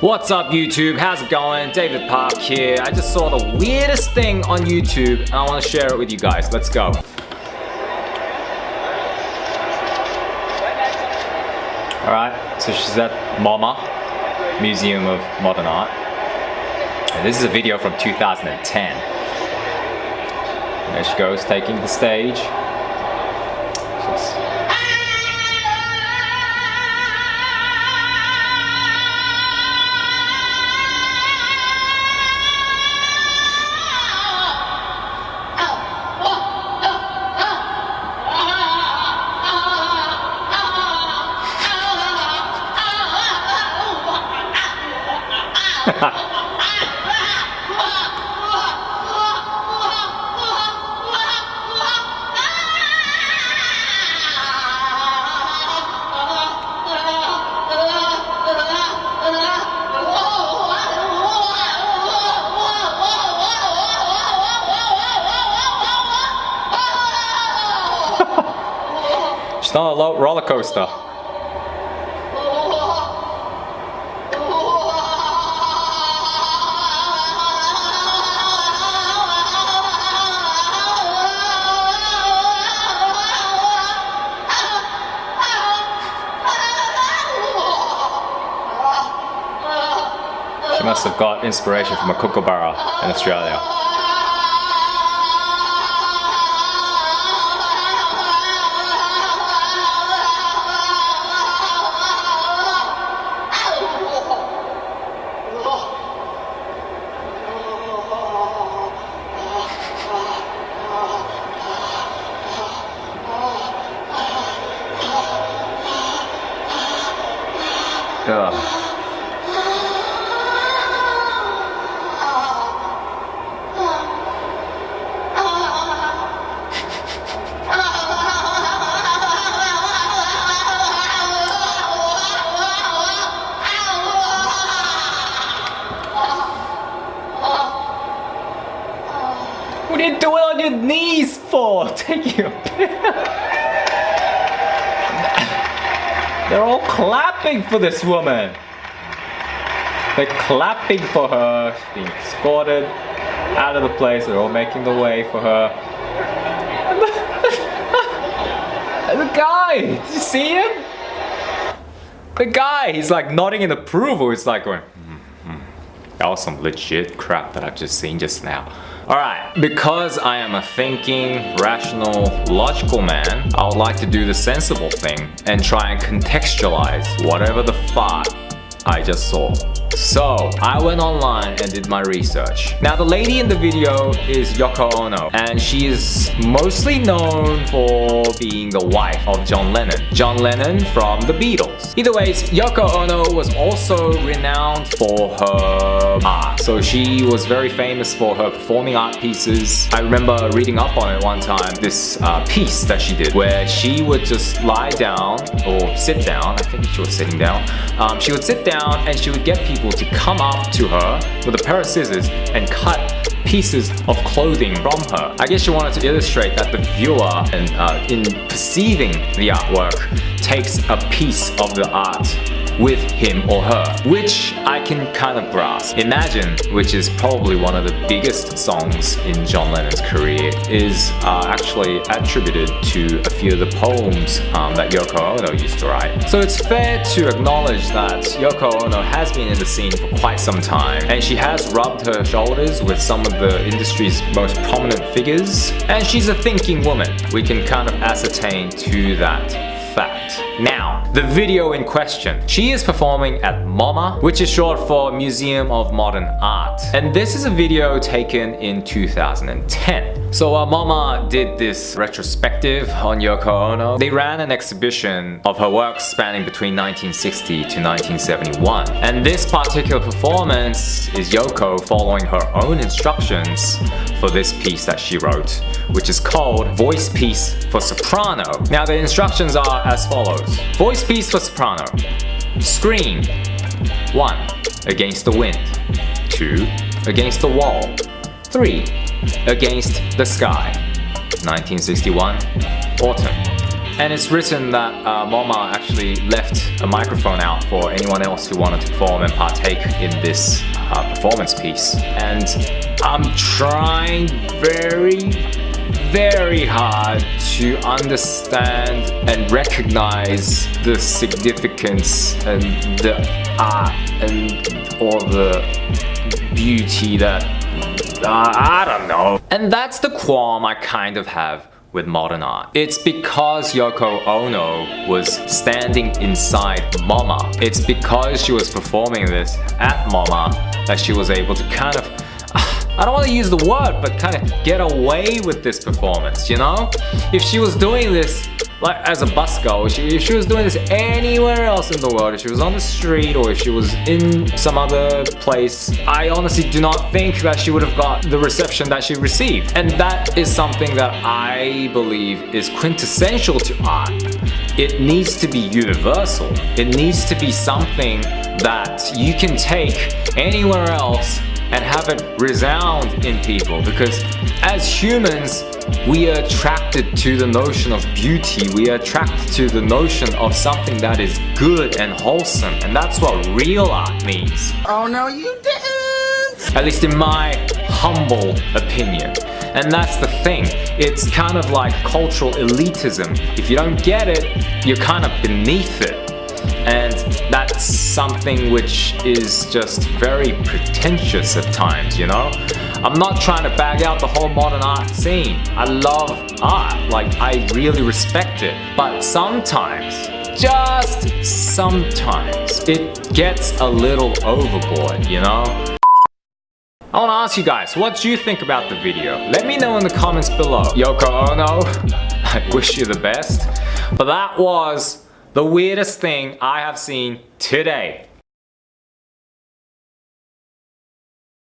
What's up YouTube? How's it going? David Park here. I just saw the weirdest thing on YouTube and I want to share it with you guys. Let's go. Alright, so she's at MoMA, Museum of Modern Art. And this is a video from 2010. There she goes, taking the stage. She's on a roller coaster. She must have got inspiration from a kookaburra in Australia. Ugh. What are you doing on your knees for? Taking a piss. They're all clapping for this woman. They're clapping for her. She's being escorted out of the place. They're all making the way for her. And the guy, did you see him? The guy, he's like nodding in approval. He's like going, That was some legit crap that I've just seen just now. Alright, because I am a thinking, rational, logical man, I would like to do the sensible thing and try and contextualize whatever the fart I just saw. So, I went online and did my research. Now, the lady in the video is Yoko Ono, and she is mostly known for being the wife of John Lennon. John Lennon from the Beatles. Either ways, Yoko Ono was also renowned for her art. So she was very famous for her performing art pieces. I remember reading up on it one time, this piece that she did, where she would just lie down, or sit down, I think she was sitting down. She would sit down and she would get people to come up to her with a pair of scissors and cut pieces of clothing from her. I guess she wanted to illustrate that the viewer, in perceiving the artwork, takes a piece of the art with him or her, which I can kind of grasp. Imagine, which is probably one of the biggest songs in John Lennon's career, is actually attributed to a few of the poems that Yoko Ono used to write. So it's fair to acknowledge that Yoko Ono has been in the scene for quite some time, and she has rubbed her shoulders with some of the industry's most prominent figures, and she's a thinking woman. We can kind of ascertain to that fact. Now, the video in question. She is performing at MoMA, which is short for Museum of Modern Art. And this is a video taken in 2010. So MoMA did this retrospective on Yoko Ono. They ran an exhibition of her works spanning between 1960 to 1971. And this particular performance is Yoko following her own instructions for this piece that she wrote, which is called Voice Piece for Soprano. Now the instructions are as follows. Voice piece for soprano. Scream. 1. Against the wind. 2. Against the wall. 3. Against the sky. 1961. Autumn. And it's written that MoMA actually left a microphone out for anyone else who wanted to perform and partake in this performance piece. And I'm trying very hard to understand and recognize the significance and the art and all the beauty that I don't know. And that's the qualm I kind of have with modern art. It's because Yoko Ono was standing inside MoMA. It's because she was performing this at MoMA that she was able to kind of, I don't want to use the word, but kind of get away with this performance, you know? If she was doing this like as a busgirl, if she was doing this anywhere else in the world, if she was on the street or if she was in some other place, I honestly do not think that she would have got the reception that she received. And that is something that I believe is quintessential to art. It needs to be universal. It needs to be something that you can take anywhere else and have it resound in people, because as humans, we are attracted to the notion of beauty. We are attracted to the notion of something that is good and wholesome, and that's what real art means. Oh no, you didn't! At least in my humble opinion. And that's the thing. It's kind of like cultural elitism. If you don't get it, you're kind of beneath it. And that's something which is just very pretentious at times, you know? I'm not trying to bag out the whole modern art scene. I love art, like I really respect it. But sometimes, just sometimes, it gets a little overboard, you know? I want to ask you guys, what do you think about the video? Let me know in the comments below. Yoko Ono, I wish you the best. But that was the weirdest thing I have seen today.